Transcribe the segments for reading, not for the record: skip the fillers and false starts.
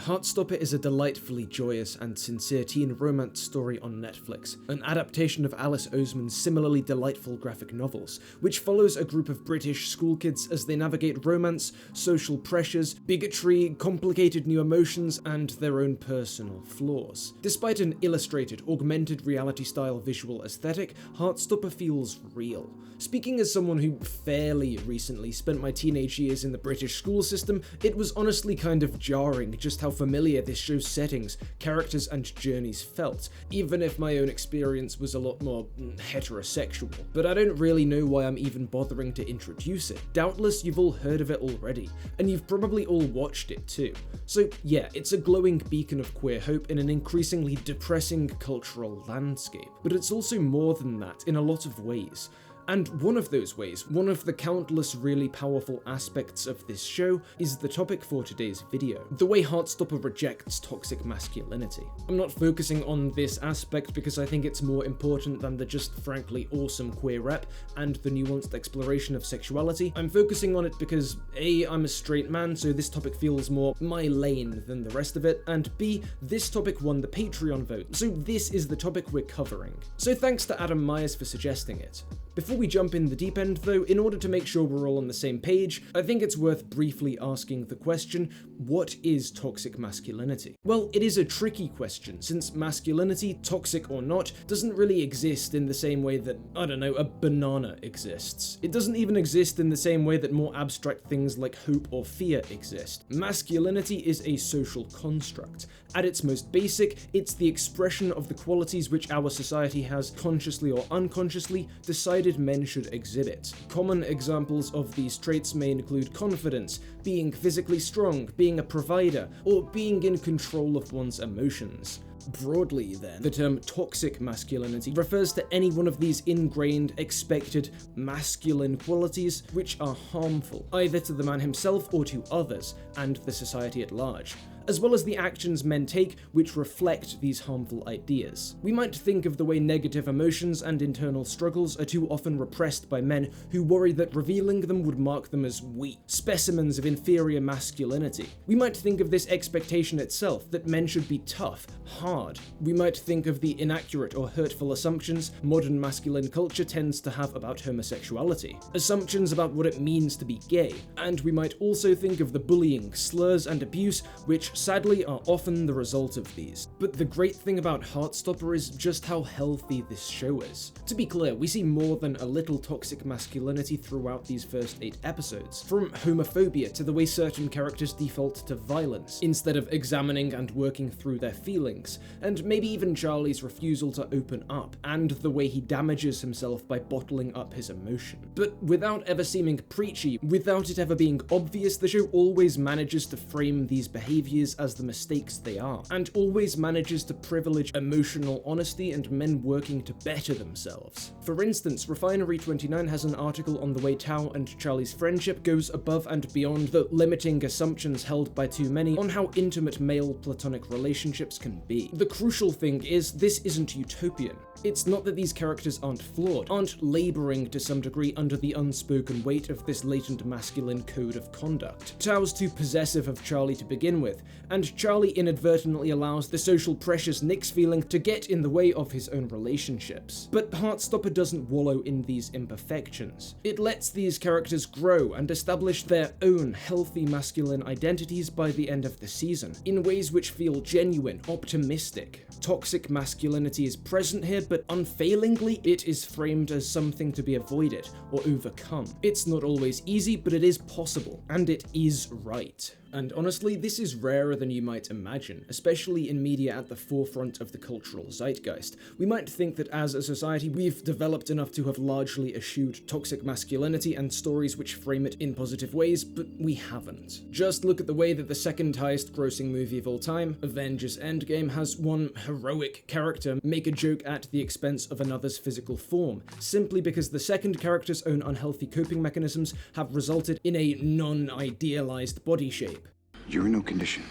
Heartstopper is a delightfully joyous and sincere teen romance story on Netflix, an adaptation of Alice Oseman's similarly delightful graphic novels, which follows a group of British school kids as they navigate romance, social pressures, bigotry, complicated new emotions, and their own personal flaws. Despite an illustrated, augmented reality-style visual aesthetic, Heartstopper feels real. Speaking as someone who fairly recently spent my teenage years in the British school system, it was honestly kind of jarring just how familiar this show's settings, characters, and journeys felt, even if my own experience was a lot more heterosexual. But I don't really know why I'm even bothering to introduce it. Doubtless you've all heard of it already, and you've probably all watched it too. So yeah, it's a glowing beacon of queer hope in an increasingly depressing cultural landscape. But it's also more than that in a lot of ways. And one of those ways, one of the countless really powerful aspects of this show, is the topic for today's video: the way Heartstopper rejects toxic masculinity. I'm not focusing on this aspect because I think it's more important than the just frankly awesome queer rep and the nuanced exploration of sexuality. I'm focusing on it because A, I'm a straight man, so this topic feels more my lane than the rest of it, and B, this topic won the Patreon vote, so this is the topic we're covering. So thanks to Adam Myers for suggesting it. Before we jump in the deep end though, in order to make sure we're all on the same page, I think it's worth briefly asking the question, what is toxic masculinity? Well, it is a tricky question, since masculinity, toxic or not, doesn't really exist in the same way that, I don't know, a banana exists. It doesn't even exist in the same way that more abstract things like hope or fear exist. Masculinity is a social construct. At its most basic, it's the expression of the qualities which our society has, consciously or unconsciously, decided men should exhibit. Common examples of these traits may include confidence, being physically strong, being a provider, or being in control of one's emotions. Broadly then, the term toxic masculinity refers to any one of these ingrained, expected, masculine qualities which are harmful, either to the man himself or to others, and the society at large, as well as the actions men take which reflect these harmful ideas. We might think of the way negative emotions and internal struggles are too often repressed by men who worry that revealing them would mark them as weak, specimens of inferior masculinity. We might think of this expectation itself, that men should be tough, hard. We might think of the inaccurate or hurtful assumptions modern masculine culture tends to have about homosexuality, assumptions about what it means to be gay, and we might also think of the bullying, slurs, and abuse which sadly are often the result of these. But the great thing about Heartstopper is just how healthy this show is. To be clear, we see more than a little toxic masculinity throughout these first 8 episodes, from homophobia to the way certain characters default to violence, instead of examining and working through their feelings, and maybe even Charlie's refusal to open up, and the way he damages himself by bottling up his emotion. But without ever seeming preachy, without it ever being obvious, the show always manages to frame these behaviors as the mistakes they are, and always manages to privilege emotional honesty and men working to better themselves. For instance, Refinery29 has an article on the way Tao and Charlie's friendship goes above and beyond the limiting assumptions held by too many on how intimate male platonic relationships can be. The crucial thing is, this isn't utopian. It's not that these characters aren't flawed, aren't laboring to some degree under the unspoken weight of this latent masculine code of conduct. Tao's too possessive of Charlie to begin with, and Charlie inadvertently allows the social pressures Nick's feeling to get in the way of his own relationships. But Heartstopper doesn't wallow in these imperfections. It lets these characters grow and establish their own healthy masculine identities by the end of the season, in ways which feel genuine, optimistic. Toxic masculinity is present here, but unfailingly, it is framed as something to be avoided or overcome. It's not always easy, but it is possible, and it is right. And honestly, this is rarer than you might imagine, especially in media at the forefront of the cultural zeitgeist. We might think that as a society we've developed enough to have largely eschewed toxic masculinity and stories which frame it in positive ways, but we haven't. Just look at the way that the second highest grossing movie of all time, Avengers Endgame, has one heroic character make a joke at the expense of another's physical form, simply because the second character's own unhealthy coping mechanisms have resulted in a non-idealized body shape. You're in no condition.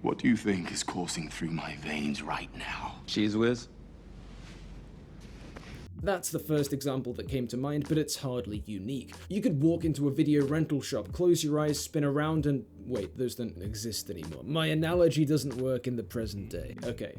What do you think is coursing through my veins right now? Cheese whiz? That's the first example that came to mind, but it's hardly unique. You could walk into a video rental shop, close your eyes, spin around, and wait, those don't exist anymore. My analogy doesn't work in the present day. Okay,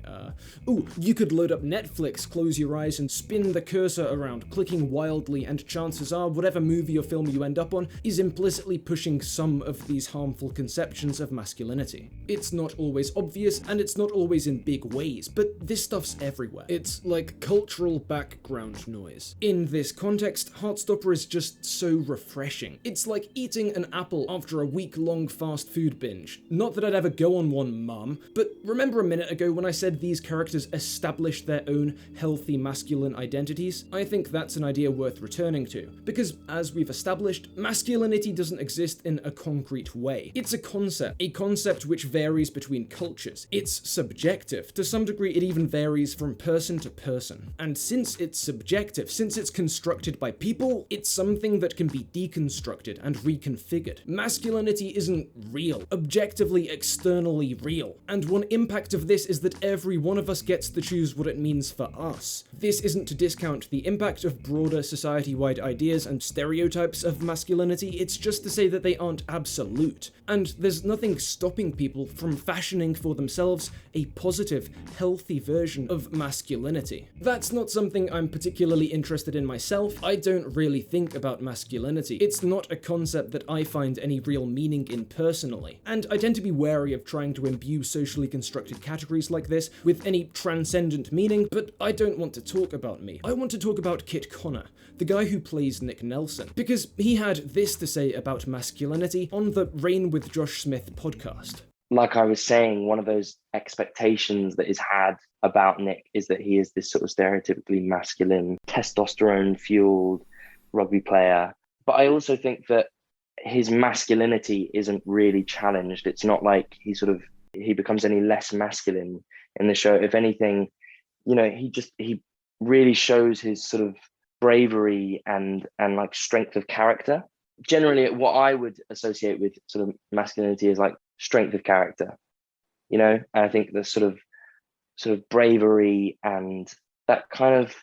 ooh, you could load up Netflix, close your eyes, and spin the cursor around, clicking wildly, and chances are whatever movie or film you end up on is implicitly pushing some of these harmful conceptions of masculinity. It's not always obvious, and it's not always in big ways, but this stuff's everywhere. It's like cultural background noise. In this context, Heartstopper is just so refreshing. It's like eating an apple after a week-long fast food binge. Not that I'd ever go on one, Mum, but remember a minute ago when I said these characters establish their own healthy masculine identities? I think that's an idea worth returning to, because as we've established, masculinity doesn't exist in a concrete way. It's a concept which varies between cultures. It's subjective. To some degree, it even varies from person to person. And since it's subjective, since it's constructed by people, it's something that can be deconstructed and reconfigured. Masculinity isn't real, objectively, externally real. And one impact of this is that every one of us gets to choose what it means for us. This isn't to discount the impact of broader society-wide ideas and stereotypes of masculinity, it's just to say that they aren't absolute. And there's nothing stopping people from fashioning for themselves a positive, healthy version of masculinity. That's not something I'm particularly interested in myself. I don't really think about masculinity. It's not a concept that I find any real meaning in personally. And I tend to be wary of trying to imbue socially constructed categories like this with any transcendent meaning, but I don't want to talk about me. I want to talk about Kit Connor, the guy who plays Nick Nelson, because he had this to say about masculinity on the Rain with Josh Smith podcast. Like I was saying, one of those expectations that is had about Nick is that he is this sort of stereotypically masculine, testosterone-fueled rugby player. But I also think that his masculinity isn't really challenged. It's not like he becomes any less masculine in the show. If anything, he really shows his sort of bravery and like strength of character. Generally, what I would associate with sort of masculinity is like strength of character, and I think the sort of bravery and that kind of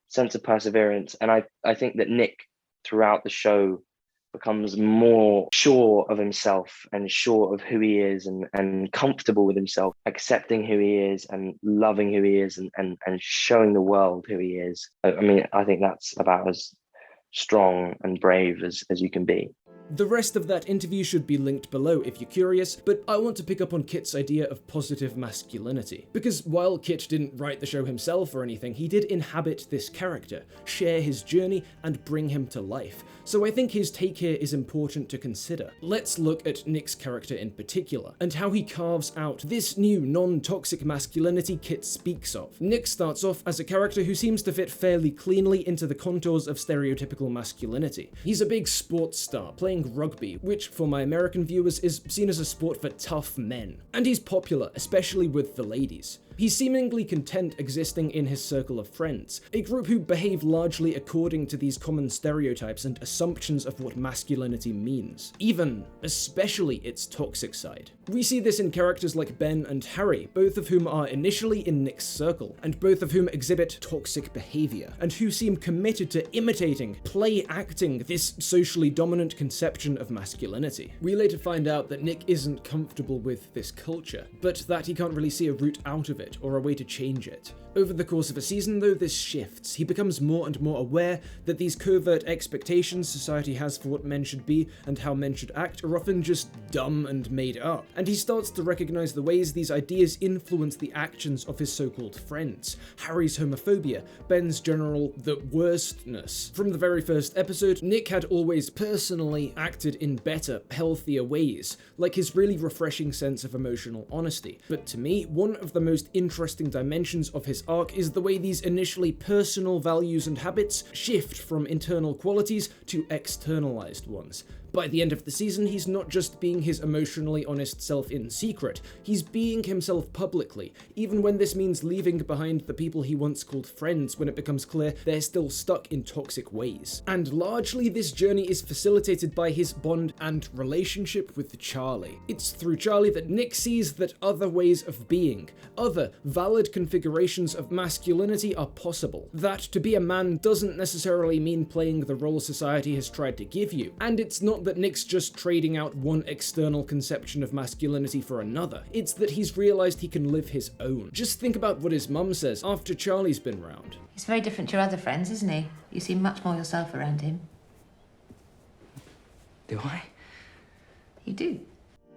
sense of perseverance. And I think that Nick throughout the show becomes more sure of himself and sure of who he is and comfortable with himself, accepting who he is and loving who he is and showing the world who he is. I mean, I think that's about as strong and brave as you can be. The rest of that interview should be linked below if you're curious, but I want to pick up on Kit's idea of positive masculinity. Because while Kit didn't write the show himself or anything, he did inhabit this character, share his journey, and bring him to life. So I think his take here is important to consider. Let's look at Nick's character in particular, and how he carves out this new non-toxic masculinity Kit speaks of. Nick starts off as a character who seems to fit fairly cleanly into the contours of stereotypical masculinity. He's a big sports star, playing rugby, which for my American viewers is seen as a sport for tough men. And he's popular, especially with the ladies. He's seemingly content existing in his circle of friends, a group who behave largely according to these common stereotypes and assumptions of what masculinity means, especially its toxic side. We see this in characters like Ben and Harry, both of whom are initially in Nick's circle, and both of whom exhibit toxic behavior, and who seem committed to imitating, play-acting this socially dominant conception of masculinity. We later find out that Nick isn't comfortable with this culture, but that he can't really see a route out of it or a way to change it. Over the course of a season, though, this shifts. He becomes more and more aware that these covert expectations society has for what men should be and how men should act are often just dumb and made up. And he starts to recognize the ways these ideas influence the actions of his so-called friends. Harry's homophobia, Ben's general the worstness. From the very first episode, Nick had always personally acted in better, healthier ways, like his really refreshing sense of emotional honesty. But to me, one of the most interesting dimensions of his arc is the way these initially personal values and habits shift from internal qualities to externalized ones. By the end of the season, he's not just being his emotionally honest self in secret, he's being himself publicly, even when this means leaving behind the people he once called friends when it becomes clear they're still stuck in toxic ways. And largely, this journey is facilitated by his bond and relationship with Charlie. It's through Charlie that Nick sees that other ways of being, other valid configurations of masculinity are possible, that to be a man doesn't necessarily mean playing the role society has tried to give you, and it's not not that Nick's just trading out one external conception of masculinity for another, it's that he's realised he can live his own. Just think about what his mum says after Charlie's been round. He's very different to your other friends, isn't he? You seem much more yourself around him. Do I? You do.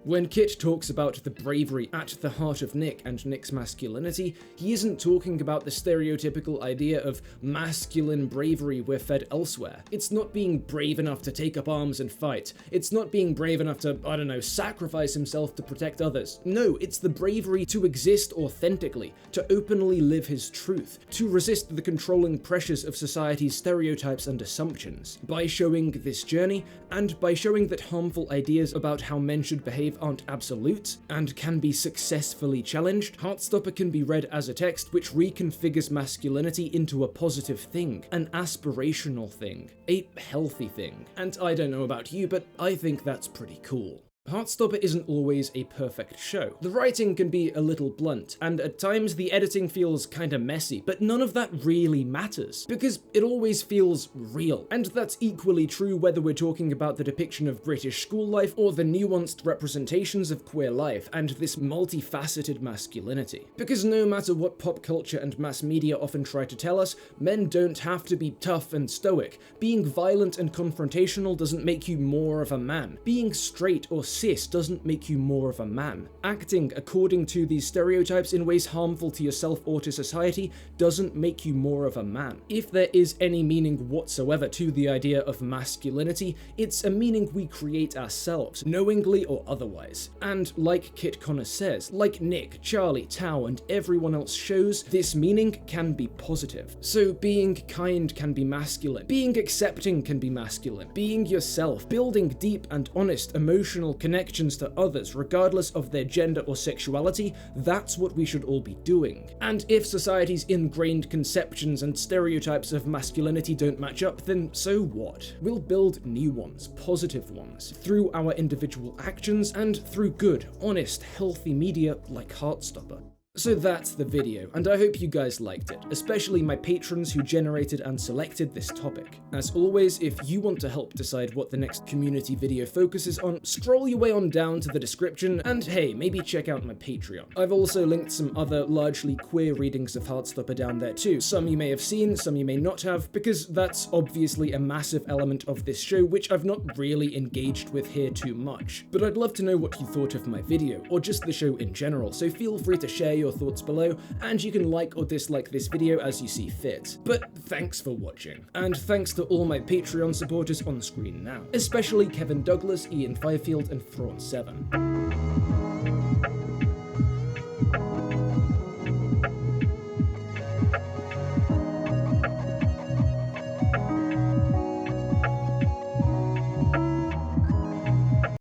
When Kit talks about the bravery at the heart of Nick and Nick's masculinity, he isn't talking about the stereotypical idea of masculine bravery we're fed elsewhere. It's not being brave enough to take up arms and fight. It's not being brave enough to, I don't know, sacrifice himself to protect others. No, it's the bravery to exist authentically, to openly live his truth, to resist the controlling pressures of society's stereotypes and assumptions. By showing this journey, and by showing that harmful ideas about how men should behave aren't absolute and can be successfully challenged, Heartstopper can be read as a text which reconfigures masculinity into a positive thing, an aspirational thing, a healthy thing. And I don't know about you, but I think that's pretty cool. Heartstopper isn't always a perfect show. The writing can be a little blunt, and at times the editing feels kinda messy, but none of that really matters, because it always feels real. And that's equally true whether we're talking about the depiction of British school life or the nuanced representations of queer life and this multifaceted masculinity. Because no matter what pop culture and mass media often try to tell us, men don't have to be tough and stoic. Being violent and confrontational doesn't make you more of a man. Being straight or cis doesn't make you more of a man. Acting according to these stereotypes in ways harmful to yourself or to society doesn't make you more of a man. If there is any meaning whatsoever to the idea of masculinity, it's a meaning we create ourselves, knowingly or otherwise. And like Kit Connor says, like Nick, Charlie, Tao, and everyone else shows, this meaning can be positive. So being kind can be masculine, being accepting can be masculine, being yourself, building deep and honest emotional connections to others, regardless of their gender or sexuality, that's what we should all be doing. And if society's ingrained conceptions and stereotypes of masculinity don't match up, then so what? We'll build new ones, positive ones, through our individual actions and through good, honest, healthy media like Heartstopper. So that's the video, and I hope you guys liked it, especially my patrons who generated and selected this topic. As always, if you want to help decide what the next community video focuses on, scroll your way on down to the description, and hey, maybe check out my Patreon. I've also linked some other largely queer readings of Heartstopper down there too. Some you may have seen, some you may not have, because that's obviously a massive element of this show which I've not really engaged with here too much. But I'd love to know what you thought of my video, or just the show in general, so feel free to share your thoughts below, and you can like or dislike this video as you see fit. But thanks for watching, and thanks to all my Patreon supporters on screen now, especially Kevin Douglas, Ian Fifield, and Thrawn7.